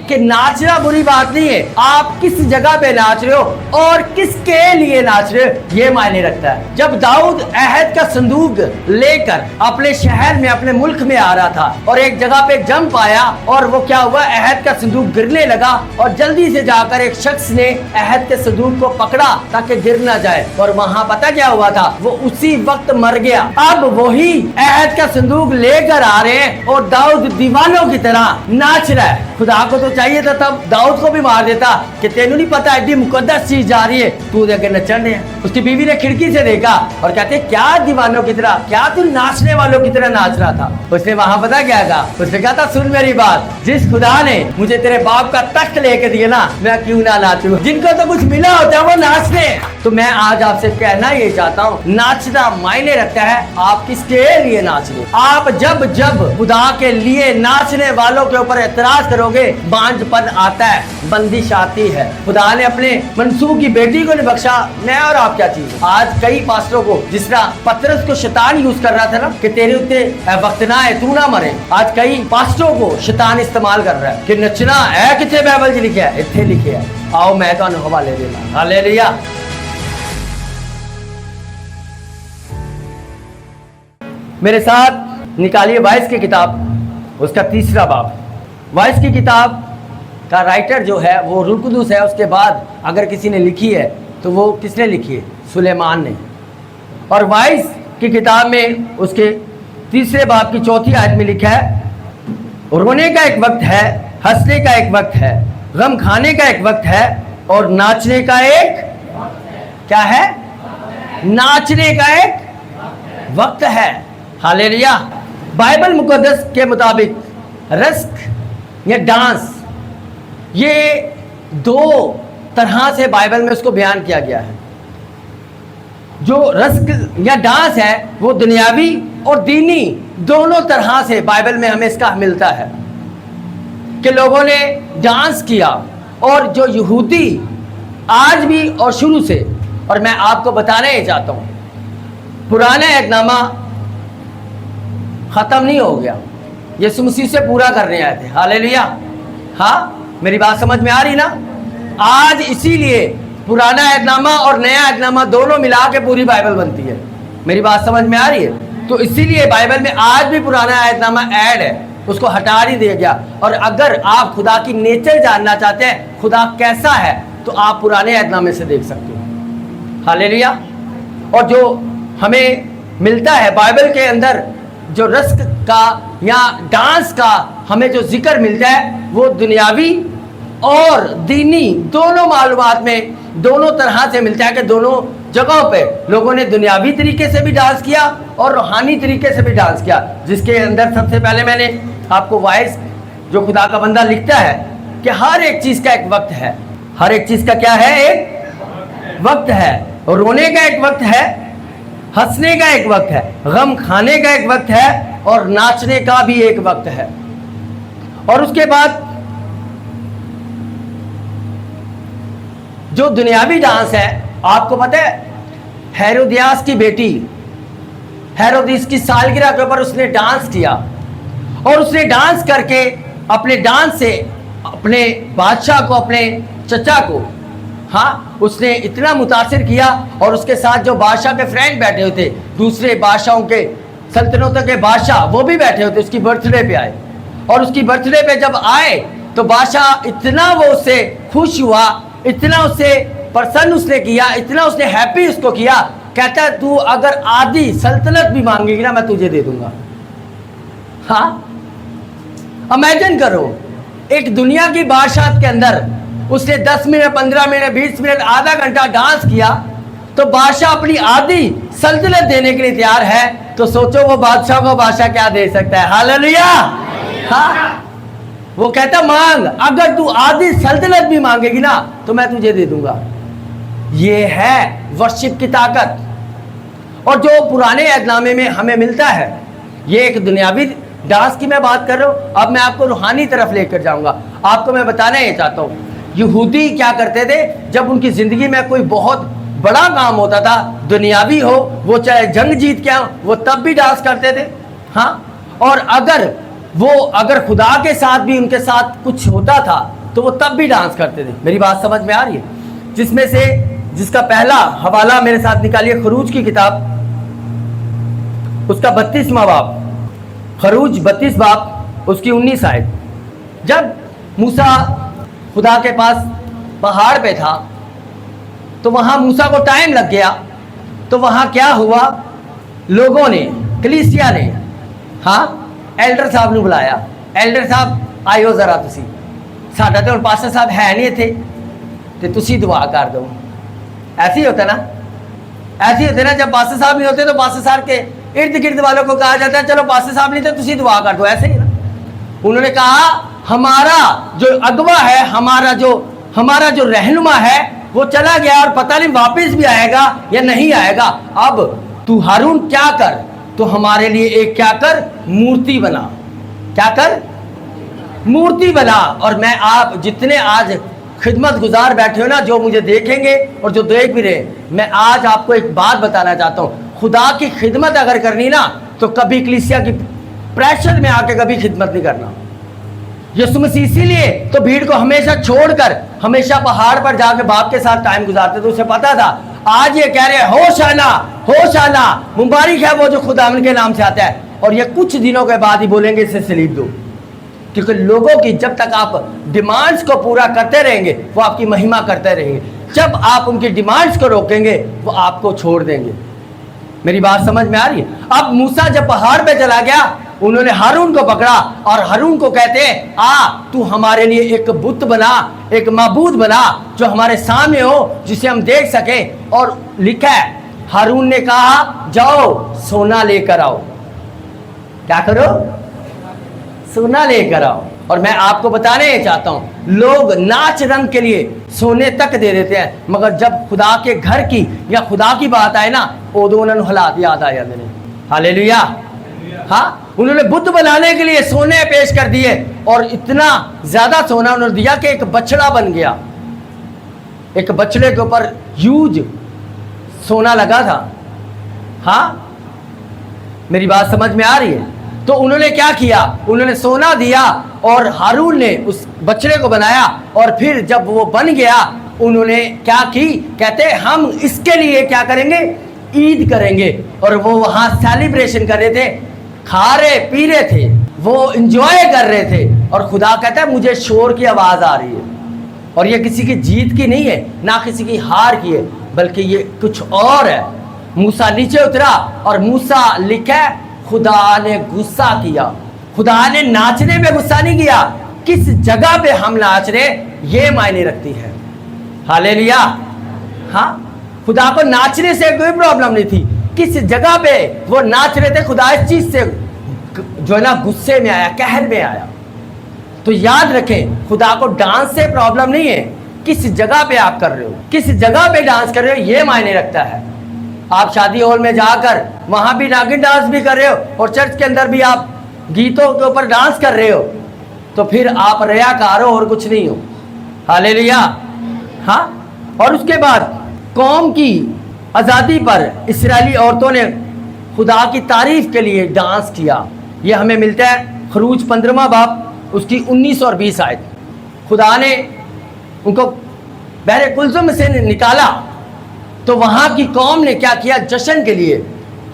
कि नाचना बुरी बात नहीं है, आप किस जगह पे नाच रहे हो और किसके लिए नाच रहे हो ये मायने रखता है। जब दाऊद अहद का संदूक लेकर अपने शहर में, अपने मुल्क में आ रहा था और एक जगह पे जंप आया और वो क्या हुआ, अहद का संदूक गिरने लगा और जल्दी से जाकर एक शख्स ने अहद के संदूक को पकड़ा ताकि गिर ना जाए, और वहां पता क्या हुआ था, वो उसी वक्त मर गया। अब वही अहद का संदूक लेकर आ रहे हैं और दाऊद दीवानों की तरह नाच रहा है। खुदा को तो चाहिए था तब दाऊद को भी मार देता कि तेनू नहीं पता एडी मुकद्दस चीज जा रही है, तू देखे नचन रहे। उसकी बीवी ने खिड़की से देखा और कहते क्या दीवानों की तरह, क्या तू नाचने वालों की तरह नाच रहा था। उसने वहां पता क्या कहा, उसने कहा था सुन मेरी बात, जिस खुदा ने मुझे तेरे बाप का तख्त लेके दिया ना, मैं क्यों ना नाचूं, जिनको तो कुछ मिला होता है वो नाचते। तो मैं आज आपसे कहना ये चाहता हूँ, नाचना मायने रखता है, आप किसके लिए नाच रहे। आप जब जब खुदा के लिए नाचने वालों के ऊपर एतराज करोगे, बांझपन आता है, बंदिश आती है। खुदा ने अपने मंसूब की बेटी को नहीं बख्शा, मैं और आप क्या चीज। आज कई पास्टरों को, जिस तरह पतरस को शैतान यूज कर रहा था ना कि तेरे उत्ते वक्त ना है, तू ना मरे, आज कई पास्टरों को शैतान इस्तेमाल कर रहा है कि नचना है, कितने बाइबल च लिखे है, इतने लिखे है। आओ मैं तो हवाले देना। हालेलुया। मेरे साथ निकालिए वाइस की किताब, उसका 3रा बाब। वाइस की किताब का राइटर जो है वो रूह कुदूस है। उसके बाद अगर किसी ने लिखी है तो वो किसने लिखी है, सुलेमान ने। और वाइस की किताब में उसके 3रे बाब की 4थी आयत में लिखा है, रोने का एक वक्त है, हंसने का एक वक्त है, गम खाने का एक वक्त है और नाचने का एक क्या है, नाचने का एक वक्त है। हालेलुया। बाइबल मुकद्दस के मुताबिक रस्क या डांस, ये 2 तरह से बाइबल में उसको बयान किया गया है। जो रस्क या डांस है वो दुनियावी और दीनी दोनों तरह से बाइबल में हमें इसका मिलता है कि लोगों ने डांस किया। और जो यहूदी आज भी और शुरू से, और मैं आपको बताना ही चाहता हूँ, पुराना अहदनामा ख़त्म नहीं हो गया, यीशु मसीह से पूरा करने आए थे। हालेलुया। हाँ, मेरी बात समझ में आ रही ना। आज इसीलिए पुराना अहदनामा और नया अहदनामा दोनों मिला के पूरी बाइबल बनती है। मेरी बात समझ में आ रही है। तो इसीलिए बाइबल में आज भी पुराना अहदनामा ऐड है, उसको हटा नहीं दिया गया। और अगर आप खुदा की नेचर जानना चाहते हैं, खुदा कैसा है, तो आप पुराने अहदनामे से देख सकते हो। हालेलुया। और जो हमें मिलता है बाइबल के अंदर, जो रस्क का या डांस का हमें जो जिक्र मिलता है, वो दुनियावी और दीनी दोनों मालूमात में दोनों तरह से मिलता है कि दोनों जगहों पे लोगों ने दुनियावी तरीके से भी डांस किया और रूहानी तरीके से भी डांस किया। जिसके अंदर सबसे पहले मैंने आपको वाइस जो खुदा का बंदा लिखता है कि हर एक चीज़ का एक वक्त है। हर एक चीज़ का क्या है, एक वक्त है। और रोने का एक वक्त है, हंसने का एक वक्त है, गम खाने का एक वक्त है और नाचने का भी एक वक्त है। और उसके बाद जो दुनियावी डांस है, आपको पता है हेरोदियास की बेटी हेरोदिस की सालगिरह के ऊपर उसने डांस किया और उसने डांस करके अपने डांस से अपने बादशाह को, अपने चचा को, हाँ, उसने इतना मुतासिर किया। और उसके साथ जो बादशाह के फ्रेंड बैठे हुए थे, दूसरे बादशाहों के, सल्तनतों के बादशाह, वो भी बैठे हुए थे, उसकी बर्थडे पे आए। और उसकी बर्थडे पे जब आए तो बादशाह इतना वो उससे खुश हुआ, इतना उससे प्रसन्न उसने किया, इतना उसने हैप्पी उसको किया, कहता है तू अगर आधी सल्तनत भी मांगेगी ना, मैं तुझे दे दूंगा। हाँ, इमेजिन करो, एक दुनिया की बादशाह के अंदर उसने 10 मिनट, 15 मिनट, 20 मिनट, आधा घंटा डांस किया, तो बादशाह अपनी आधी सल्तनत देने के लिए तैयार है। तो सोचो वो बादशाह को बादशाह क्या दे सकता है। हालेलुया। हाँ, वो कहता मांग, अगर तू आधी सल्तनत भी मांगेगी ना तो मैं तुझे दे दूंगा। ये है वर्शिप की ताकत। और जो पुराने अहदनामे में हमें मिलता है, ये एक दुनियावी डांस की मैं बात कर रहा हूँ। अब मैं आपको रूहानी तरफ लेकर जाऊंगा। आपको मैं बताना ये चाहता हूँ, यहूदी क्या करते थे, जब उनकी ज़िंदगी में कोई बहुत बड़ा काम होता था, दुनियावी हो, वो चाहे जंग जीत के हो, वो तब भी डांस करते थे। हाँ, और अगर खुदा के साथ भी उनके साथ कुछ होता था तो वो तब भी डांस करते थे। मेरी बात समझ में आ रही है? जिसमें से जिसका पहला हवाला मेरे साथ निकालिए, खरूज की किताब, उसका 32वां बाब, खरूज 32 बाब, उसकी 19 आयत। जब मूसा खुदा के पास पहाड़ पे था तो वहां मूसा को टाइम लग गया। तो वहां क्या हुआ, लोगों ने, कलीसिया ने, हाँ, एल्डर साहब ने बुलाया। एल्डर साहब आयो जरा, तुसी साडा तो पास्टर साहब है नहीं थे, तो तुसी दुआ कर दो। ऐसे ही होता ना, ऐसे ही होते ना, जब पास्टर साहब नहीं होते तो पास्टर साहब के इर्द गिर्द वालों को कहा जाता है चलो पास्टर साहब नहीं थे, तुसी दुआ कर दो। ऐसे ही ना, उन्होंने कहा हमारा जो अगवा है, हमारा जो रहनुमा है वो चला गया और पता नहीं वापस भी आएगा या नहीं आएगा। अब तू हारून क्या कर, तो हमारे लिए एक क्या कर, मूर्ति बना। क्या कर, मूर्ति बना। और मैं, आप जितने आज खिदमत गुजार बैठे हो ना, जो मुझे देखेंगे और जो देख भी रहे, मैं आज आपको एक बात बताना चाहता हूँ, खुदा की खिदमत अगर करनी ना तो कभी कलीसिया की प्रेशर में आके कभी खिदमत नहीं करना। यीशु मसीह इसीलिए तो भीड़ को हमेशा छोड़कर हमेशा पहाड़ पर जाकर बाप के साथ टाइम गुजारते थे। उसे पता था आज ये कह रहे होशाना होशाना, मुबारक है वो जो खुदावन के नाम से आता है, और ये कुछ दिनों के बाद ही बोलेंगे इसे सलीब दो। क्योंकि लोगों की जब तक आप डिमांड्स को पूरा करते रहेंगे वो आपकी महिमा करते रहेंगे, जब आप उनकी डिमांड्स को रोकेंगे वो आपको छोड़ देंगे। मेरी बात समझ में आ रही है? अब मूसा जब पहाड़ पे चला गया, उन्होंने हारून को पकड़ा और हारून को कहते हैं आ तू हमारे लिए एक बुत बना, एक माबूद बना जो हमारे सामने हो, जिसे हम देख सके। और लिखा है हारून ने कहा जाओ सोना लेकर आओ। क्या करो, सोना लेकर आओ। और मैं आपको बताने चाहता हूं, लोग नाच रंग के लिए सोने तक दे देते हैं, मगर जब खुदा के घर की या खुदा की बात आए ना, उदों उन्होंने हालात याद आ जाते हैं। हालेलुया। हाँ, उन्होंने बुद्ध बनाने के लिए सोने पेश कर दिए, और इतना ज्यादा सोना उन्होंने दिया कि एक बछड़ा बन गया। एक बछड़े के ऊपर ह्यूज सोना लगा था। हाँ, मेरी बात समझ में आ रही है? तो उन्होंने क्या किया, उन्होंने सोना दिया और हारून ने उस बछड़े को बनाया, और फिर जब वो बन गया उन्होंने क्या की, कहते हम इसके लिए क्या करेंगे, ईद करेंगे। और वो वहां सेलिब्रेशन कर रहे थे, खा रहे पी रहे थे, वो इंजॉय कर रहे थे। और खुदा कहता है मुझे शोर की आवाज आ रही है, और ये किसी की जीत की नहीं है, ना किसी की हार की है, बल्कि ये कुछ और है। मूसा नीचे उतरा और मूसा लिखा खुदा ने गुस्सा किया। खुदा ने नाचने पे गुस्सा नहीं किया, किस जगह पे हम नाच रहे ये मायने रखती है। हालेलुया। हाँ, खुदा को नाचने से कोई प्रॉब्लम नहीं थी, किस जगह पे वो नाच रहे थे। खुदा इस चीज से जो है ना गुस्से में आया, कहर में आया। तो याद रखें, खुदा को डांस से प्रॉब्लम नहीं है, किस जगह पे आप कर रहे हो, किस जगह पे डांस कर रहे हो ये मायने रखता है। आप शादी हॉल में जाकर वहां भी नागिन डांस भी कर रहे हो, और चर्च के अंदर भी आप गीतों के ऊपर डांस कर रहे हो, तो फिर आप रियाकार हो और कुछ नहीं हो। हालेलुया। हाँ, और उसके बाद कौम की आज़ादी पर इस्राएली औरतों ने खुदा की तारीफ के लिए डांस किया। यह हमें मिलता है खरूज 15वां बाब, उसकी 19 और 20 आयत। खुदा ने उनको बहरे कुलजुम से निकाला, तो वहां की कौम ने क्या किया, जश्न के लिए,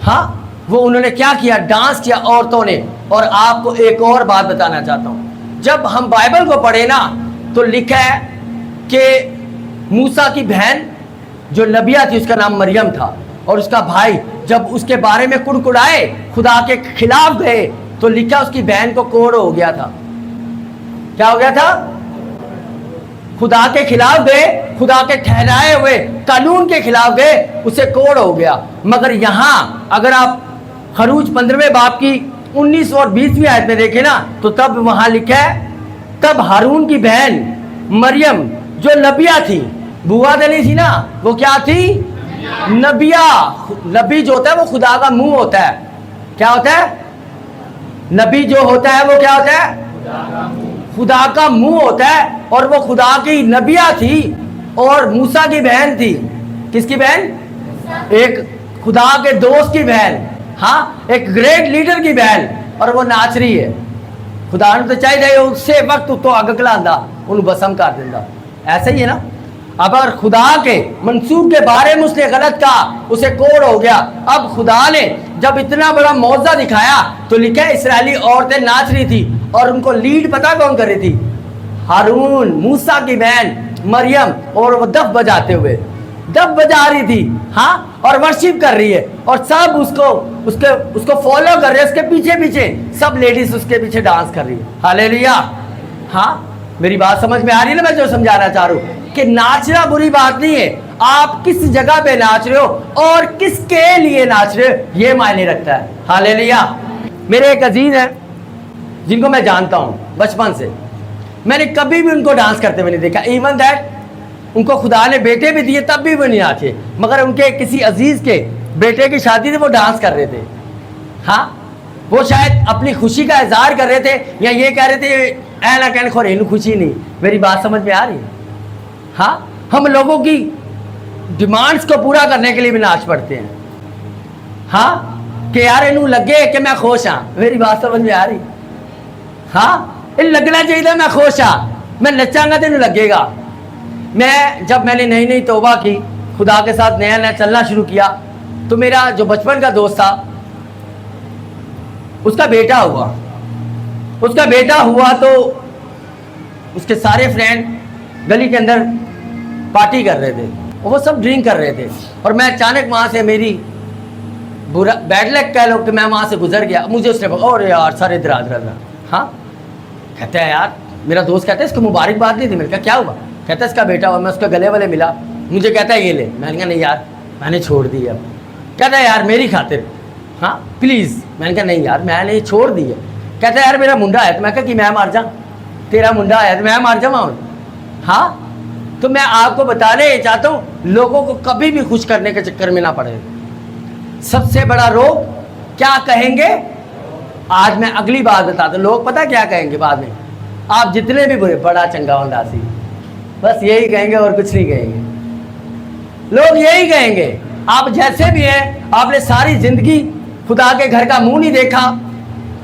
हाँ, वो उन्होंने क्या किया, डांस किया औरतों ने। और आपको एक और बात बताना चाहता हूं, जब हम बाइबल को पढ़े ना तो लिखा है कि मूसा की बहन जो नबिया थी उसका नाम मरियम था, और उसका भाई जब उसके बारे में कुड़कुड़ाए, खुदा के खिलाफ गए, तो लिखा उसकी बहन को कोढ़ हो गया था। क्या हो गया था? खुदा के खिलाफ गए, खुदा के ठहराए हुए कानून के खिलाफ गए, उसे कोढ़ हो गया। मगर यहां अगर आप खरूज 15वें बाब की 19 और 20वीं आयत में देखें ना, तो तब वहां लिखा है तब हारून की बहन मरियम जो नबिया थी, बुआ दली थी ना, वो क्या थी, नबिया। नबी जो होता है वो खुदा का मुंह होता है। क्या होता है? नबी जो होता है वो क्या होता है, खुदा का मुंह होता है। और वो खुदा की नबिया थी और मूसा की बहन थी। किसकी बहन? एक खुदा के दोस्त की बहन, हाँ, एक ग्रेट लीडर की बहन, और वो नाच रही है। खुदा ने तो चाहिए उससे वक्त तो अग खलांदा उन्हें बसम कर देंदा। ऐसा ही है ना। अब अगर खुदा के मंसूब के बारे में उसने गलत कहा, उसे कोड़ हो गया। अब खुदा ने जब इतना बड़ा मौजा दिखाया तो लिखा है इस्राएली औरतें नाच रही थी और उनको लीड पता कौन कर रही थी? हारून, मूसा की बहन मरियम, और वो दफ बजाते हुए दफ बजा रही थी। हाँ, और वर्शिप कर रही है और सब उसको फॉलो कर रहे हैं, उसके पीछे पीछे सब लेडीज उसके पीछे डांस कर रही है। हालेलुया। हाँ, मेरी बात समझ में आ रही है ना? मैं जो समझाना चाह रहा हूं कि नाचना बुरी बात नहीं है, आप किस जगह पे नाच रहे हो और किसके लिए नाच रहे हो ये मायने रखता है। हालेलुया। मेरे एक अजीज हैं जिनको मैं जानता हूं बचपन से, मैंने कभी भी उनको डांस करते हुए नहीं देखा। इवन दैट उनको खुदा ने बेटे भी दिए तब भी वो नहीं नाचे, मगर उनके किसी अजीज के बेटे की शादी थी, वो डांस कर रहे थे। हाँ, वो शायद अपनी खुशी का इजहार कर रहे थे या ये कह रहे थे ऐ ना कहने खोरे खुशी नहीं। मेरी बात समझ में आ रही है? हाँ, हम लोगों की डिमांड्स को पूरा करने के लिए भी नाच पड़ते हैं। हाँ, कि यार इनू लगे कि मैं खुश हाँ। मेरी बात समझ में आ रही? हाँ, इन लगना चाहिए मैं खुश हाँ, मैं नचांगा तो इन्हें लगेगा। जब मैंने नई नई तौबा की, खुदा के साथ नया नया चलना शुरू किया, तो मेरा जो बचपन का दोस्त था उसका बेटा हुआ तो उसके सारे फ्रेंड गली के अंदर पार्टी कर रहे थे, वो सब ड्रिंक कर रहे थे और मैं अचानक वहाँ से, मेरी बुरा बैड लक कह लो कि मैं वहाँ से गुजर गया। मुझे उसने बोला और यार सारे इधर। हाँ, कहता है यार, मेरा दोस्त कहता है इसको मुबारकबाद नहीं दी। मैंने कहा क्या हुआ? कहता है इसका बेटा हुआ। मैं उसके गले वाले मिला, मुझे कहता है ये ले। मैंने कहा नहीं यार, मैंने छोड़ दी अब। कहता है यार मेरी खातिर, हाँ प्लीज़। मैंने कहा नहीं यार मैंने छोड़ दी है। कहता है यार मेरा मुंडा है। तो मैं कहा कि मैं मर जाऊँ? तेरा मुंडा है तो मैं मर जाऊँ? हाँ, तो मैं आपको बताने चाहता हूँ लोगों को कभी भी खुश करने के चक्कर में ना पड़े। सबसे बड़ा रोग क्या कहेंगे? आज मैं अगली बात बताता हूँ। लोग पता क्या कहेंगे बाद में? आप जितने भी बुरे, बड़ा चंगा उदासी, बस यही कहेंगे और कुछ नहीं कहेंगे। लोग यही कहेंगे। आप जैसे भी हैं, आपने सारी जिंदगी खुदा के घर का मुंह नहीं देखा,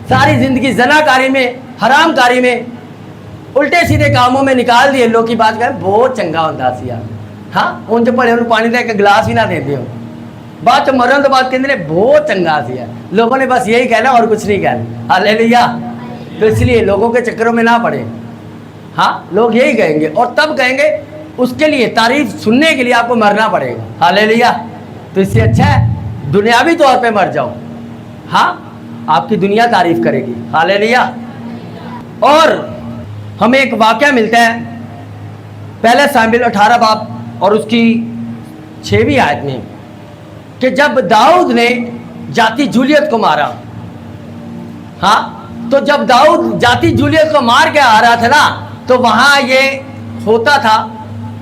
सारी जिंदगी जनाकारी में, हरामकारी में, उल्टे सीधे कामों में निकाल दिए। लोग की बात करें बहुत चंगा उदासी यार। हाँ, उन जो पड़े पानी दे के गिलास भी ना देते हो, बात तो मरण तो बात कहते बहुत चंगा सी है। लोगों ने बस यही कहना और कुछ नहीं कहना। हालेलुया। तो इसलिए लोगों के चक्करों में ना पड़े। हाँ, लोग यही कहेंगे और तब कहेंगे, उसके लिए तारीफ सुनने के लिए आपको मरना पड़ेगा। हालेलुया। तो इससे अच्छा है दुनियावी तौर पे मर जाओ। हाँ, आपकी दुनिया तारीफ करेगी। हालेलुया। और हमें एक वाकया मिलता है पहला शामिल 18 बाब और उसकी 6वीं आयत में, कि जब दाऊद ने जाति जूलियत को मारा। हाँ, तो जब दाऊद जाति जूलियत को मार के आ रहा था ना, तो वहाँ ये होता था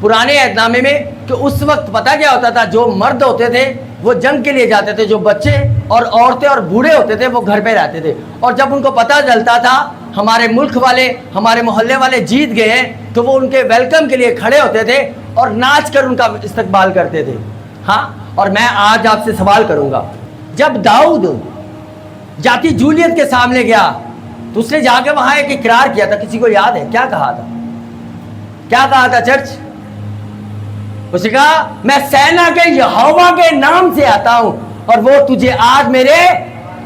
पुराने अहदनामे में कि उस वक्त पता क्या होता था? जो मर्द होते थे वो जंग के लिए जाते थे, जो बच्चे और औरतें और बूढ़े होते थे वो घर पे रहते थे। और जब उनको पता चलता था हमारे मुल्क वाले, हमारे मोहल्ले वाले जीत गए हैं, तो वो उनके वेलकम के लिए खड़े होते थे और नाच कर उनका इस्तकबाल करते थे। हाँ, और मैं आज आपसे सवाल करूंगा, जब दाऊद जाति जूलियत के सामने गया तो उसने जाके वहां एक इकरार किया था। किसी को याद है क्या कहा था? क्या कहा था चर्च? उसने कहा मैं सेना के यहोवा के नाम से आता हूं और वो तुझे आज मेरे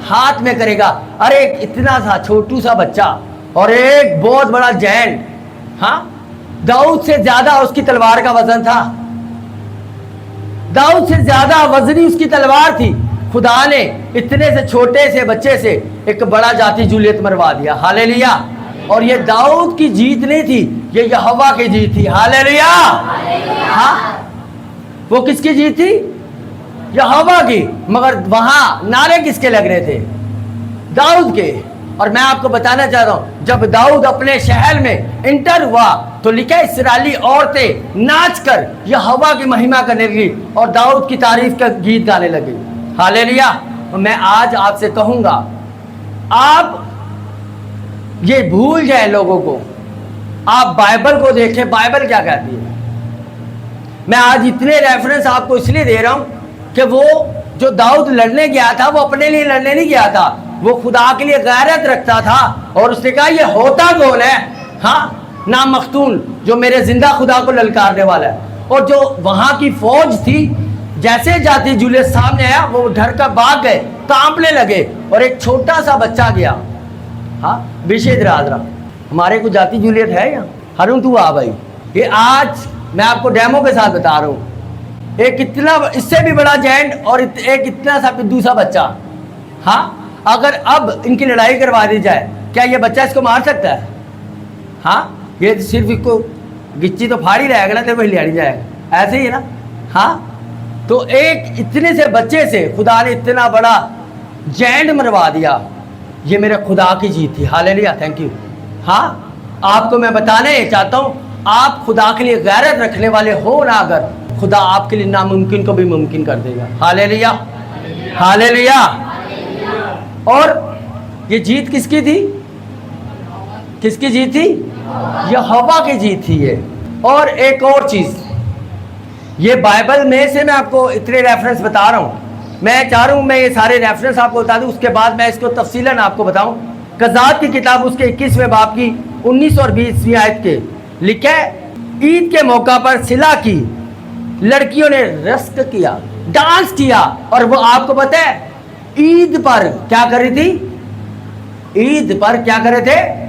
हाथ में करेगा। अरे इतना सा छोटू सा बच्चा और एक बहुत बड़ा जैंट। हाँ, दाऊद से ज्यादा उसकी तलवार का वजन था। दाऊद से ज्यादा वजनी उसकी तलवार थी। खुदा ने इतने से छोटे से बच्चे से एक बड़ा जाति जूलियत मरवा दिया। हालेलुया। और ये दाऊद की जीत नहीं थी, ये यहोवा की जीत थी। हालेलुया। हाँ, वो किसकी जीत थी? यहोवा की। मगर वहां नारे किसके लग रहे थे? दाऊद के। और मैं आपको बताना चाह रहा हूं, जब दाऊद अपने शहर में इंटर हुआ तो लिखा इस्राएली औरतें नाच कर यहोवा की महिमा करने लगी और दाऊद की तारीफ का गीत गाने लगी। हालेलुया। तो मैं आज आपसे कहूंगा, आप ये भूल जाए लोगों को, आप बाइबल को देखें, बाइबल क्या कहती है। मैं आज इतने रेफरेंस आपको इसलिए दे रहा हूं कि वो जो दाऊद लड़ने गया था वो अपने लिए लड़ने नहीं गया था, वो खुदा के लिए गैरत रखता था और उसने कहा ये होता कौन है, हाँ, नाम मख्तून, जो मेरे जिंदा खुदा को ललकारने वाला है। और जो वहां की फौज थी, जैसे जाती जूलियस सामने आया, वो डर कर भाग गए, कांपने लगे, और एक छोटा सा बच्चा गया। हाँ, विशेष राजरा हमारे को जाती जूलियत है यहाँ। हरुण तू आ भाई, ये आज मैं आपको डेमो के साथ बता रहा हूँ, एक इतना इससे भी बड़ा जैंट और एक इतना सा पिद्दू सा बच्चा। हाँ, अगर अब इनकी लड़ाई करवा दी जाए, क्या ये बच्चा इसको मार सकता है? हाँ, ये सिर्फ इसको गिच्ची तो फाड़ ही रहेगा ना, तो वही लिया जाएगा, ऐसे ही है ना। हाँ, तो एक इतने से बच्चे से खुदा ने इतना बड़ा जैंट मरवा दिया। ये मेरे खुदा की जीत थी। Hallelujah, thank you. हाँ, आपको मैं बताने चाहता हूँ, आप खुदा के लिए गैरत रखने वाले हो ना, अगर खुदा आपके लिए नामुमकिन को भी मुमकिन कर देगा। Hallelujah, hallelujah. और ये जीत किसकी थी? किसकी जीत थी? यहोवा की जीत थी ये। और एक और चीज, ये बाइबल में से मैं आपको इतने रेफरेंस बता रहा हूँ, मैं चाह रहा हूँ मैं ये सारे रेफरेंस आपको बता दूँ, उसके बाद मैं इसको तफसीलन आपको बताऊँ। कज़ात की किताब उसके 21वें बाब की 19 और 20वीं आयत के लिखा है, ईद के मौका पर सिला की लड़कियों ने रस्क किया, डांस किया, और वो आपको पता है ईद पर क्या कर रही थी? ईद पर क्या कर रहे थे?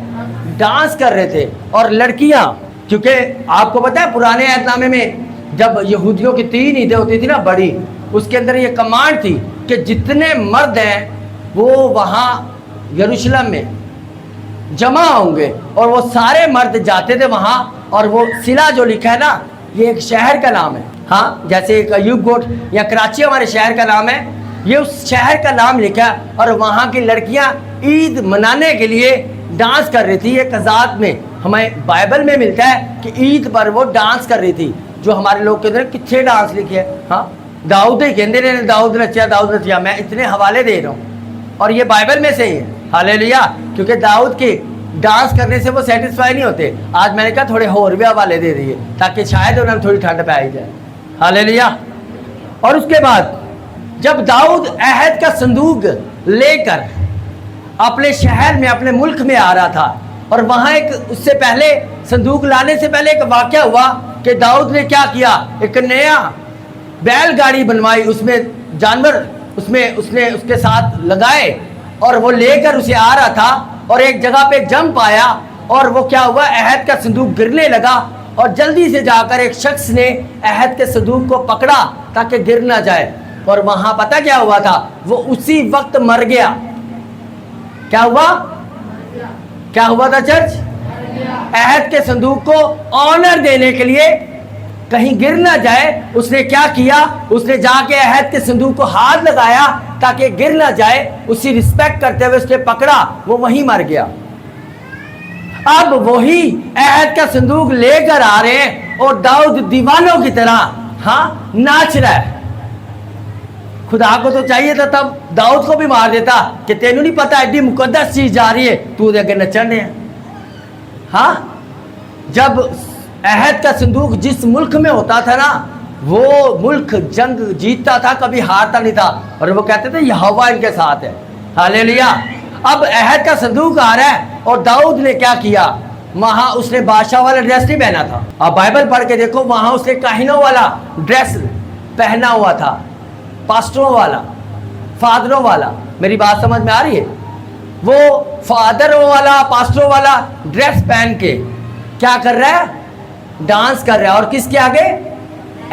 डांस कर रहे थे। और लड़कियां, क्योंकि आपको पता है पुराने अहदनामे में जब यहूदियों की 3 ईदें होती थी ना बड़ी, उसके अंदर ये कमांड थी कि जितने मर्द हैं वो वहाँ यरूशलेम में जमा होंगे, और वो सारे मर्द जाते थे वहाँ। और वो सिला जो लिखा है ना, ये एक शहर का नाम है। हाँ, जैसे एक अयूब गोट या कराची हमारे शहर का नाम है, ये उस शहर का नाम लिखा है। और वहाँ की लड़कियाँ ईद मनाने के लिए डांस कर रही थी। ये कज़ात में हमें बाइबल में मिलता है कि ईद पर वो डांस कर रही थी। जो हमारे लोग कहते हैं कितने डांस लिखे है, हाँ, दाऊद ही कहते रहे, दाऊद नचिया, दाऊद नचिया। मैं इतने हवाले दे रहा हूँ और ये बाइबल में से ही है। हालेलुया, क्योंकि दाऊद के डांस करने से वो सेटिस्फाई नहीं होते। आज मैंने कहा थोड़े और भी हवाले दे दिए ताकि शायद उन्हें थोड़ी ठंड पे आई जाए। हालेलुया। और उसके बाद जब दाऊद अहद का संदूक लेकर अपने शहर में, अपने मुल्क में आ रहा था, और वहाँ एक उससे पहले संदूक लाने से पहले एक वाक़या हुआ कि दाऊद ने क्या किया, एक नया बैलगाड़ी बनवाई, उसमें जानवर उसमें उसने उसके साथ लगाए, और वो लेकर उसे आ रहा था, और एक जगह पे जंप आया, और वो क्या हुआ, अहद का संदूक गिरने लगा, और जल्दी से जाकर एक शख्स ने अहद के संदूक को पकड़ा ताकि गिर ना जाए। और वहां पता क्या हुआ था, वो उसी वक्त मर गया। क्या हुआ? क्या हुआ था चर्च? अहद के संदूक को ऑनर देने के लिए, कहीं गिर ना जाए, उसने क्या किया, उसने जाके अहद के संदूक को हाथ लगाया ताकि गिर ना जाए। उसी रिस्पेक्ट करते हुए उसने पकड़ा, वो वहीं मर गया। अब वही अहद का संदूक लेकर आ रहे हैं और दाऊद दीवानों की तरह हाँ नाच रहा है। खुदा को तो चाहिए था तब दाऊद को भी मार देता कि तेनू नहीं पता एडी मुकद्दस चीज जा रही है, तू अगे नचन रहे। हाँ, जब अहद का संदूक जिस मुल्क में होता था ना, वो मुल्क जंग जीतता था, कभी हारता नहीं था, और वो कहते थे यहोवा इनके साथ है। हालेलुया। अब अहद का संदूक आ रहा है, और दाऊद ने क्या किया, वहां उसने बादशाह वाला ड्रेस नहीं पहना था। अब बाइबल पढ़ के देखो, वहां उसने काहिनों वाला ड्रेस पहना हुआ था, पास्टरों वाला, फादरों वाला। मेरी बात समझ में आ रही है? वो फादरों वाला, पास्टरों वाला ड्रेस पहन के क्या कर रहा है, डांस कर रहा है। और किसके आगे?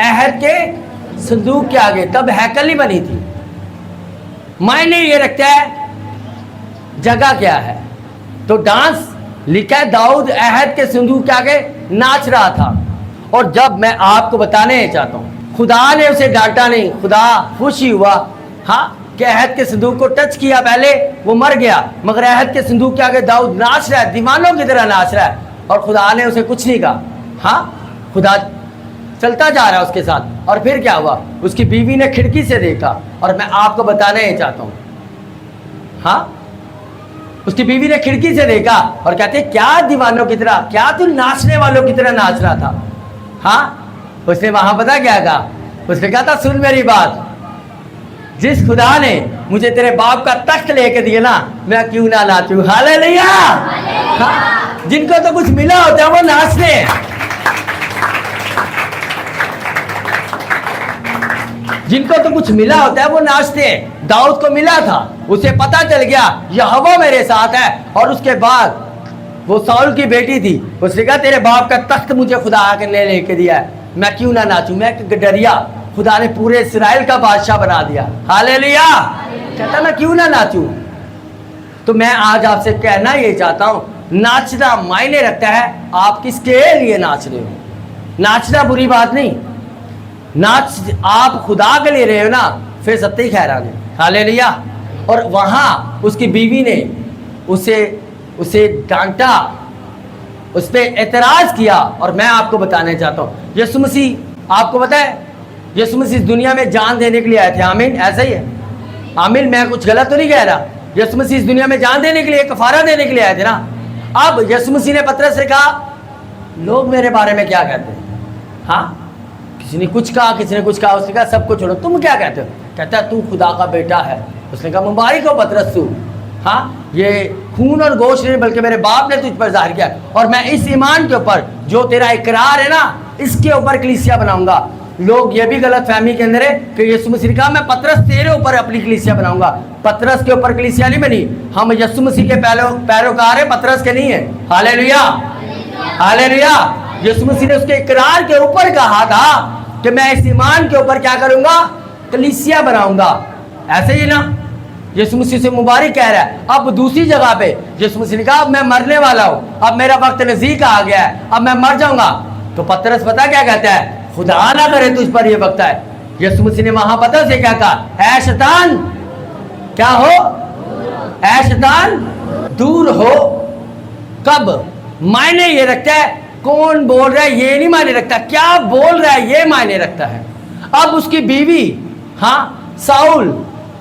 अहद के संदूक के आगे। तब हैकल ही बनी थी। मायने ये रखता है जगह क्या है। तो डांस लिखा है, दाऊद अहद के संदूक के आगे नाच रहा था। और जब मैं आपको बताने चाहता हूं, खुदा ने उसे डांटा नहीं, खुदा खुशी हुआ हाँ कि अहद के संदूक को टच किया, पहले वो मर गया, मगर अहद के संदूक के आगे दाऊद नाच रहा है, दीवानों की तरह नाच रहा है, और खुदा ने उसे कुछ नहीं कहा। हाँ, खुदा चलता जा रहा है उसके साथ। और फिर क्या हुआ, उसकी बीवी ने खिड़की से देखा, और मैं आपको बताने चाहता हूँ, हाँ, उसकी बीवी ने खिड़की से देखा और कहते क्या दीवानों की तरह, क्या तू नाचने वालों की तरह नाच रहा था। हाँ, उसने वहां पता क्या कहा, उसने कहा था सुन मेरी बात, जिस खुदा ने मुझे तेरे बाप का तख्त लेके दिया ना, मैं क्यों ना नाचूं। हालेलुया। हाँ, जिनको तो कुछ मिला होता है वो नाचते हैं, जिनको तो कुछ मिला होता है वो नाचते हैं। दाऊद को मिला था, उसे पता चल गया यहोवा मेरे साथ है, और उसके बाद वो साउल की बेटी थी, उसने कहा तेरे बाप का तख्त मुझे खुदा आके लेके दिया है, मैं क्यों ना नाचूं। मैं डरिया, खुदा ने पूरे इस्राएल का बादशाह बना दिया। हालेलुया। कहता मैं क्यों ना नाचूं। तो मैं आज आपसे कहना ये चाहता हूं, नाचना मायने रखता है, आप किसके लिए नाच रहे हो। नाचना बुरी बात नहीं, नाच आप खुदा के लिए रहे हो ना, फिर सत्य ही खैरान है। हालेलुया। और वहां उसकी बीवी ने उसे डांटा, उस पर एतराज किया। और मैं आपको बताना चाहता हूं, यीशु मसीह, आपको पता है यीशु मसीह इस दुनिया में जान देने के लिए आए थे। आमीन, ऐसा ही है। आमीन, मैं कुछ गलत तो नहीं कह रहा। यीशु मसीह इस दुनिया में जान देने के लिए, कफारा देने के लिए आए थे ना। अब यीशु मसीह ने पतरस से कहा लोग मेरे बारे में क्या कहते हैं। हाँ, किसी ने कुछ कहा, किसी ने कुछ कहा। उसने कहा सबको छोड़ो, तुम क्या कहते हो। कहता है तू खुदा का बेटा है। उसने कहा मुबारक हो पतरस तू, हाँ, ये खून और गोश्त नहीं बल्कि मेरे बाप ने तुझ पर जाहिर किया, और मैं इस ईमान के ऊपर जो तेरा इकरार है ना, इसके ऊपर कलीसिया बनाऊंगा। लोग ये भी गलत फहमी के अंदर है कि यीशु मसीह ने कहा मैं पतरस तेरे ऊपर अपनी कलीसिया बनाऊंगा। पतरस के ऊपर कलीसिया नहीं बनी, हम यीशु मसीह के पैरोकार है, पतरस के नहीं है। Hallelujah, hallelujah. यीशु मसीह ने उसके इकरार के ऊपर कहा था कि मैं इस ईमान के ऊपर क्या करूंगा, कलीसिया बनाऊंगा। ऐसे ही ना यीशु मसीह से मुबारक कह रहा है। अब दूसरी जगह पे यीशु मसीह ने कहा अब मैं मरने वाला हूं, अब मेरा वक्त नजदीक आ गया है, अब मैं मर जाऊंगा। तो पतरस पता क्या कहता है, खुदा ना करे तुझ पर ये वक्त है। यीशु मसीह ने वहां पता से क्या कहा, ऐ शैतान क्या हो, ऐ शैतान दूर हो। कब मायने ये रखता है, कौन बोल रहा है ये नहीं मायने रखता, क्या बोल रहा है ये मायने रखता है। अब उसकी बीवी, हाँ, साउल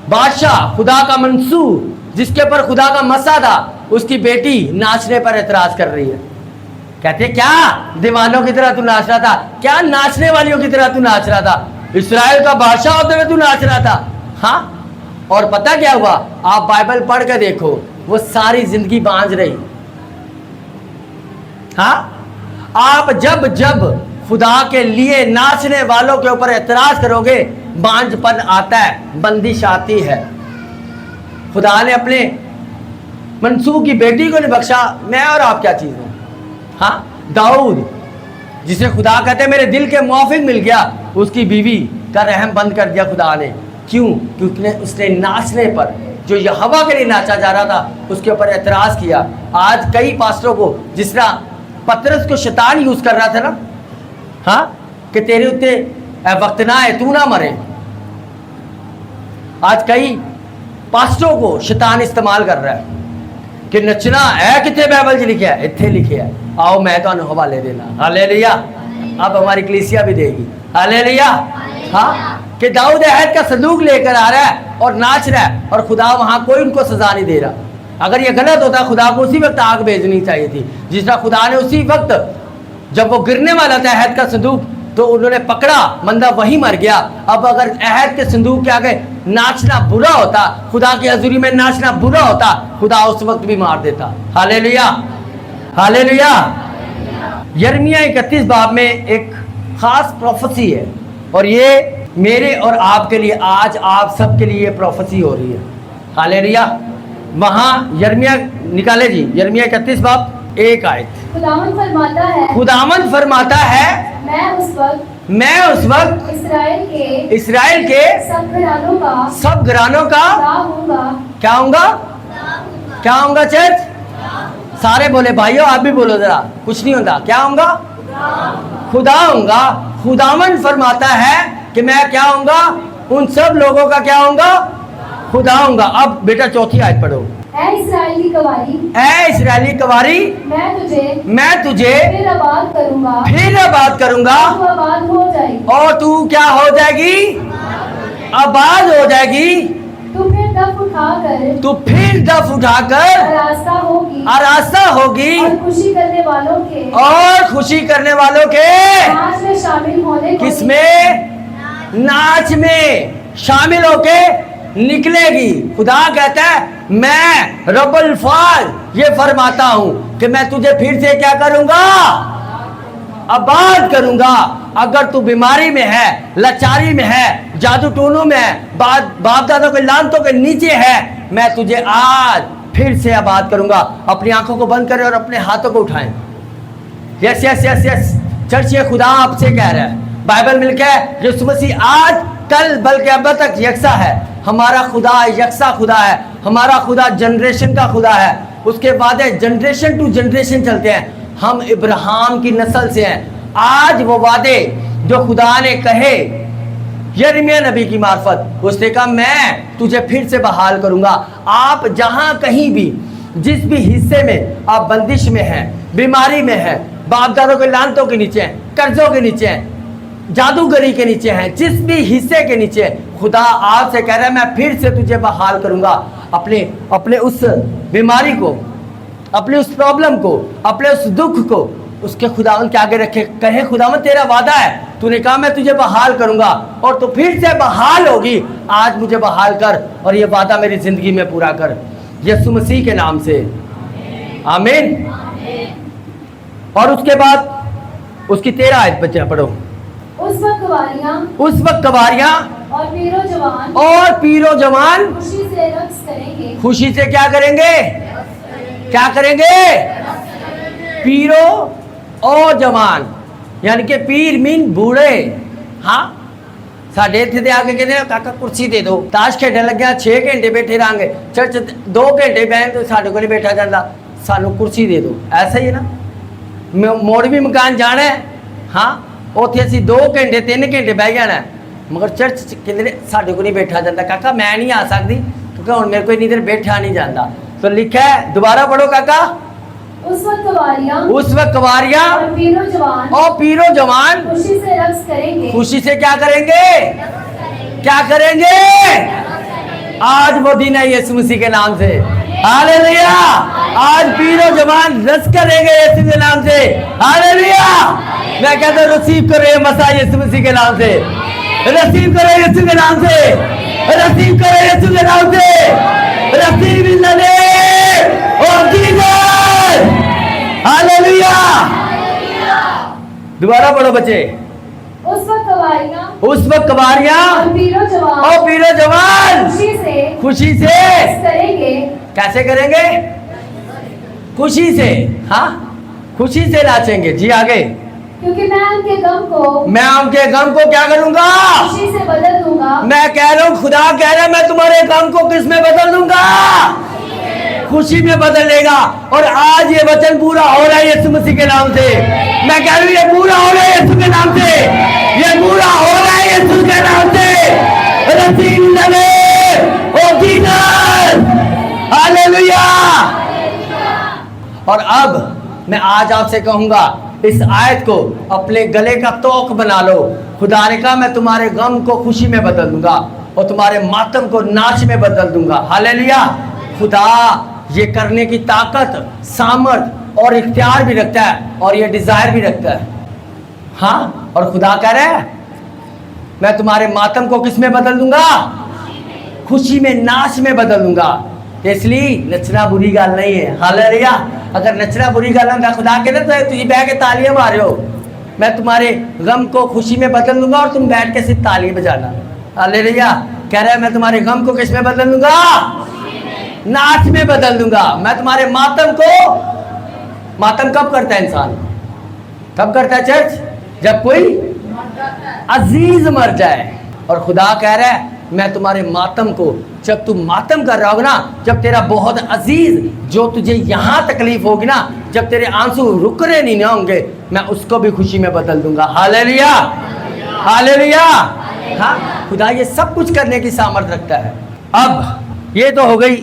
बादशाह, खुदा का मंसूर, जिसके ऊपर खुदा का मसा था, उसकी बेटी नाचने पर एतराज कर रही है। कहते क्या दीवानों की तरह तू नाच रहा था, क्या नाचने वालियों की तरह तू नाच रहा था, इस्राएल का बादशाह होते हुए तू नाच रहा था। हाँ, और पता क्या हुआ, आप बाइबल पढ़ के देखो, वो सारी जिंदगी बांझ रही। हाँ, आप जब जब खुदा के लिए नाचने वालों के ऊपर एतराज करोगे, बांझपन आता है, बंदिश आती है। खुदा ने अपने मंसूर की बेटी को नहीं बख्शा, मैं और आप क्या चीज हूं। हाँ, दाऊद जिसे खुदा कहते मेरे दिल के मुआफिक मिल गया, उसकी बीवी का रहम बंद कर दिया खुदा ने। क्यों? क्योंकि उसने नाचने पर, जो यहोवा के लिए नाचा जा रहा था, उसके ऊपर एतराज किया। आज कई पास्टरों को, जिस तरह पतरस को शैतान यूज कर रहा था ना, हाँ, कि तेरे उत्ते वक्त ना है, तू ना मरे। आज कई पास्टरों को शैतान इस्तेमाल कर रहा है कि नचना है, कितने बाइबल च लिखे है, इत्थे लिखे है, आओ मैं तो हवाले देना। हालेलुया। अब हमारी कलीसिया भी देगी। हालेलुया। हाँ, कि दाऊद अहद का संदूक लेकर आ रहा है और नाच रहा है, और खुदा वहां कोई उनको सजा नहीं दे रहा। अगर ये गलत होता, खुदा को उसी वक्त आग भेजनी चाहिए थी, जिस तरह खुदा ने उसी वक्त जब वो गिरने वाला था अहद का संदूक, तो उन्होंने पकड़ा, बंदा वहीं मर गया। अब अगर अहद के संदूक के आगे नाचना बुरा होता, खुदा की हजूरी में नाचना बुरा होता, खुदा उस वक्त भी मार देता। Hallelujah, hallelujah. यिर्मयाह 31 बाब में एक खास प्रोफेसी है, और ये मेरे और आपके लिए, आज आप सबके लिए प्रोफेसी हो रही है। हालेलुया। वहां यिर्मयाह निकाले जी, यिर्मयाह 31 बाब 1 आयत। खुदावंद फरमाता है, खुदावंद फरमाता है, मैं उस वक्त इस्राएल के सब घरानों का क्या होऊंगा, क्या होऊंगा चर्च? सारे बोले भाइयों, आप भी बोलो जरा, कुछ नहीं होता, क्या होऊंगा? खुदा होऊंगा। खुदावंद फरमाता है कि मैं क्या होऊंगा, उन सब लोगों का क्या होऊंगा, खुदा होऊंगा। अब बेटा चौथी आयत पढ़ो। ऐ इस्राएली कवारी, ऐ इस्राएली कवारी, मैं तुझे फिर आबाद करूंगा, तू आबाद हो जाएगी, और तू क्या हो जाएगी, आबाद हो जाएगी। तू फिर दफ उठाकर आरास्ता होगी, और खुशी करने वालों के नाच में शामिल होने को, किसमें? नाच में शामिल होके निकलेगी। खुदा कहता है मैं रब्बुल फाल ये फरमाता हूं कि मैं तुझे फिर से क्या करूंगा, आबाद करूंगा। अगर तू बीमारी में है, लाचारी में है, जादू टोनों में है, बाप दादा के लानतों के नीचे है, मैं तुझे आज फिर से आबाद करूंगा। अपनी आंखों को बंद करें और अपने हाथों को उठाएं। Yes yes yes yes church, ये खुदा आपसे कह रहा है, बाइबल मिलकर है यीशु मसीह आज कल बल्कि अब तक यकसा है। हमारा खुदा यकसा खुदा है, हमारा खुदा जनरेशन का खुदा है। उसके बाद जनरेशन टू जनरेशन चलते हैं। हम इब्राहिम की नस्ल से हैं। आज वो वादे जो खुदा ने कहे यिर्मयाह नबी की मार्फत, उसने कहा मैं तुझे फिर से बहाल करूंगा। आप जहां कहीं भी जिस भी हिस्से में आप बंदिश में हैं, बीमारी में हैं, बाप दादों के लानतों के नीचे हैं, कर्जों के नीचे हैं, जादूगरी के नीचे हैं, जिस भी हिस्से के नीचे, खुदा आपसे कह रहा है मैं फिर से तुझे बहाल करूंगा। अपने उस बीमारी को, अपने उस प्रॉब्लम को, अपने उस दुख को उसके खुदावन के आगे रखे, कहे खुदावन तेरा वादा है, तूने कहा मैं तुझे बहाल करूंगा और तू फिर से बहाल होगी। आज मुझे बहाल कर और ये वादा मेरी जिंदगी में पूरा कर, यीशु मसीह के नाम से, आमीन। और उसके बाद उसकी 13 आयत बच्चे पढ़ो। उस वक्त कवारियां और पीरो जवान खुशी से रक्स करेंगे। खुशी से क्या करेंगे, क्या करेंगे, पीरो और जवान, यानी कि पीर मीन बूढ़े। हाँ साढ़े इतने आके कहते हैं काका कुर्सी दे दो, ताश खेडन लगे 6 घंटे बैठे रहेंगे, चर्च 2 घंटे बहन तो साढ़े को नहीं बैठा जाता, सानू कुर्सी दे दो। ऐसा ही है ना, मोड़ भी मकान जाना है, हाँ उत्थे असी 2 घंटे 3 घंटे बह जाना है, मगर चर्च कहते साढ़े को नहीं बैठा जाता। काका मैं नहीं आ सकती क्योंकि हुण मेरे को इन्नी देर बैठा नहीं जाता। तो लिखा है, दोबारा पढ़ो काका। उस वक्त कवारियां और पीरो जवान खुशी से रक्स करेंगे। खुशी से क्या करेंगे, क्या करेंगे। आज वो दिन है यीशु मसीह के नाम से, हालेलुया। आज पीरो जवान रस करेंगे यीशु के नाम से, हालेलुया। मैं कहता हूँ रिसीव करो ये मसा यीशु मसीह के नाम से, रिसीव करो यीशु के नाम से, रिसीव करो यीशु के नाम से, receive in the name of Jesus, hallelujah. दोबारा पढ़ो बच्चे। उस वक्त कवारियां और पीरो जवान खुशी से करेंगे। कैसे करेंगे, खुशी से, हाँ खुशी से नाचेंगे। जी आगे। क्योंकि मैं उनके गम को क्या करूंगा, खुशी से बदल दूंगा। मैं कह रहा हूँ, खुदा कह रहा है मैं तुम्हारे गम को किस में बदल दूंगा, खुशी में बदल लेगा। और आज ये वचन पूरा हो रहा है यीशु मसीह के नाम से। मैं कह रहा हूँ ये पूरा हो रहा है यीशु के नाम से, ये पूरा हो रहा है यीशु के नाम से। Receive in the name of Jesus, hallelujah. और अब मैं आज आपसे कहूंगा इस आयत को अपने गले का तोक बना लो। खुदा ने कहा मैं तुम्हारे गम को खुशी में बदल दूंगा और तुम्हारे मातम को नाच में बदल दूंगा, हालेलुया। खुदा ये करने की ताकत, सामर्थ और इख्तियार भी रखता है और ये डिजायर भी रखता है। हाँ, और खुदा कह रहा है मैं तुम्हारे मातम को किस में बदल दूंगा, खुशी में, नाच में बदल दूंगा। इसलिए नचना बुरी गल नहीं है, हालेलुया। अगर नचना बुरी गल होता खुदा कहते तो तुझे बह के तालियां मारो, मैं तुम्हारे गम को खुशी में बदल दूंगा और तुम बैठ के सिर्फ तालियां बजाना, हालेलुया। कह रहा है मैं तुम्हारे गम को किस में बदल दूंगा, नाच में बदल दूंगा। मैं तुम्हारे मातम को, मातम कब करता है इंसान, कब करता है चर्च, जब कोई अजीज मर जाए। और खुदा कह रहा है मैं तुम्हारे मातम को, जब तुम मातम कर रहा होगा ना, जब तेरा बहुत अजीज जो तुझे यहाँ तकलीफ होगी ना, जब तेरे आंसू रुक रहे नहीं होंगे, मैं उसको भी खुशी में बदल दूंगा, हालेलुया, हालेलुया। हाँ, खुदा ये सब कुछ करने की सामर्थ्य रखता है। अब ये तो हो गई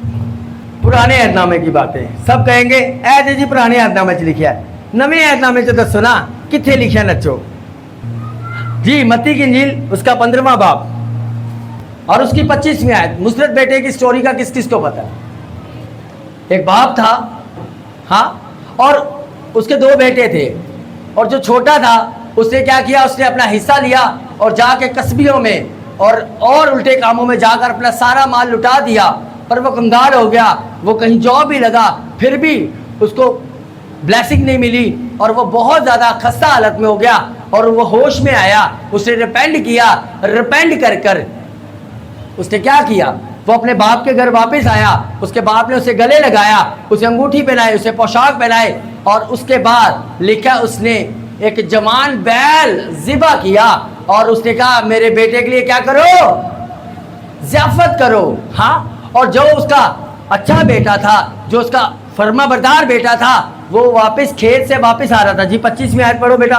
पुराने ऐतनामे की बातें। सब कहेंगे ऐसे जी पुराने ऐतनामे च लिखा है, नवे ऐतनामे च दसो ना कितने लिखा नचो जी। मत्ती की इंजील उसका 15वां बाब और उसकी 25वीं आयत। मुसरत बेटे की स्टोरी का किस किस को पता है? एक बाप था, हाँ, और उसके 2 बेटे थे, और जो छोटा था उसने क्या किया, उसने अपना हिस्सा लिया और जाके कस्बियों में और उल्टे कामों में जाकर अपना सारा माल लुटा दिया, पर वो कंगाल हो गया, वो कहीं जॉब भी लगा, फिर भी उसको ब्लेसिंग नहीं मिली और वो बहुत ज़्यादा खस्ता हालत में हो गया और वो होश में आया। उसने रिपेंट किया, रिपेंट कर कर उसने क्या किया, वो अपने बाप के घर वापस आया। उसके बाप ने उसे गले लगाया, उसे अंगूठी पहनाई, उसे पोशाक पहनाए और उसके बाद लिखा उसने एक जवान बैल ज़िबा किया और उसने कहा मेरे बेटे के लिए क्या करो, ज़ियाफत करो। हाँ, और जो उसका अच्छा बेटा था, जो उसका फर्माबरदार बेटा था, वो वापस खेत से वापस आ रहा था। जी 25वीं आयत पढ़ो बेटा।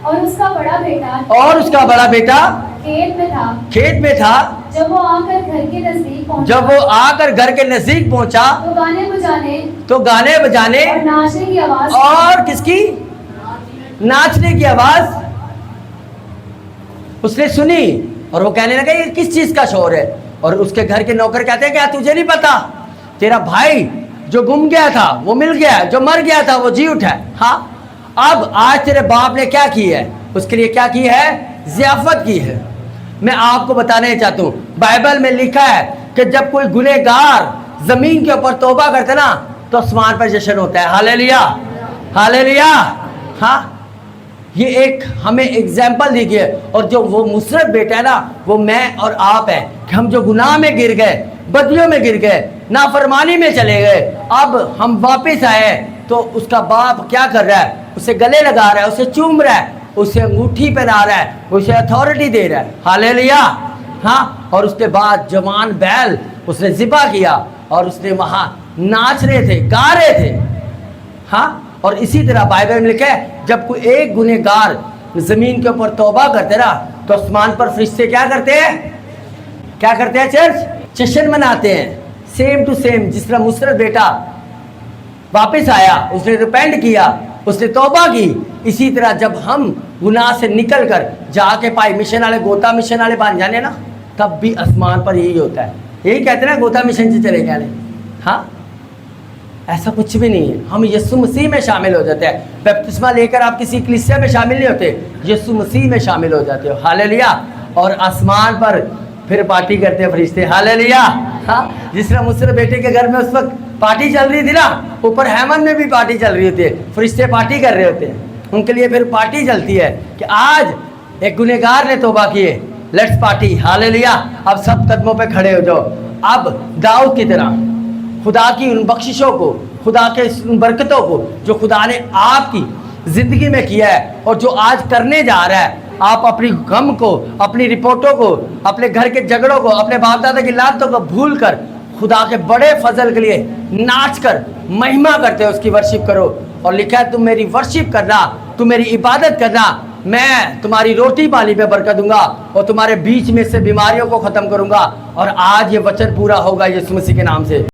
और उसका बड़ा बेटा खेत में था। जब वो आकर घर के नजदीक पहुंचा तो गाने बजाने और नाचने की आवाज और किसकी, नाचने की आवाज उसने सुनी और वो कहने लगा ये किस चीज का शोर है। और उसके घर के नौकर कहते हैं क्या तुझे नहीं पता, तेरा भाई जो गुम गया था वो मिल गया, जो मर गया था वो जी उठा है। हाँ, अब आज तेरे बाप ने क्या की है, उसके लिए क्या की है, ज़ियाफत की है। मैं आपको बताने चाहता हूँ, बाइबल में लिखा है कि जब कोई गुनहगार जमीन के ऊपर तौबा करते ना तो आसमान पर जश्न होता है। Hallelujah, hallelujah. हाँ, ये एक हमें एग्जाम्पल दी गई है। और जो वो मुसरत बेटा है ना, वो मैं और आप है कि हम जो गुनाह में गिर गए, बदियों में गिर गए, नाफरमानी में चले गए, अब हम वापस आए तो उसका बाप क्या कर रहा है, उसे गले लगा रहा है, उसे चूम रहा है, उसे अंगूठी पहना रहा है, उसे अथॉरिटी दे रहा है। हालेलुया। हाँ, और उसके बाद जवान बैल उसने ज़िबा किया और उसने वहाँ नाच रहे थे, गा रहे थे। हाँ, और इसी तरह बाइबल में लिखा है जब कोई एक गुनहगार ज़मीन के ऊपर तौबा करते ना तो आसमान पर फरिश्ते क्या करते हैं, क्या करते हैं, चर्च जश्न मनाते हैं। सेम टू सेम जिस तरह मुसरत बेटा वापस आया, उसने रिपेंट किया, उसने तौबा की, इसी तरह जब हम गुनाह से निकल कर जाके पाए मिशन वाले, गोता मिशन वाले बन जाने ना, तब भी आसमान पर यही होता है। यही कहते हैं ना गोता मिशन से चले गए। हाँ, ऐसा कुछ भी नहीं है। हम यीशु मसीह में शामिल हो जाते हैं। बपतिस्मा लेकर आप किसी कलीसिया में शामिल नहीं होते, यीशु मसीह में शामिल हो जाते हो। हालेलुया। और आसमान पर फिर पार्टी करते हैं फरिश्ते। हालेलुया। हाँ, जिस तरह मुसरत बेटे के घर में उस वक्त पार्टी चल रही थी ना, ऊपर हेमन में भी पार्टी चल रही होती है, फरिश्ते पार्टी कर रहे होते हैं, उनके लिए फिर पार्टी चलती है कि आज एक गुनहगार ने तौबा किए, लेट्स पार्टी। हालेलुया। अब सब कदमों पे खड़े हो जाओ। अब दाऊद की तरह खुदा की उन बख्शिशों को, खुदा के उन बरकतों को जो खुदा ने आपकी ज़िंदगी में किया है और जो आज करने जा रहा है, आप अपनी गम को, अपनी रिपोर्टों को, अपने घर के झगड़ों को, अपने बाप दादा की लातों को भूल कर खुदा के बड़े फजल के लिए नाच कर महिमा करते हो, उसकी वर्शिप करो। और लिखा है तुम मेरी वर्शिप करना, तुम मेरी इबादत करना, मैं तुम्हारी रोटी पानी पे बरकत दूंगा और तुम्हारे बीच में से बीमारियों को ख़त्म करूंगा। और आज ये वचन पूरा होगा यीशु मसीह के नाम से।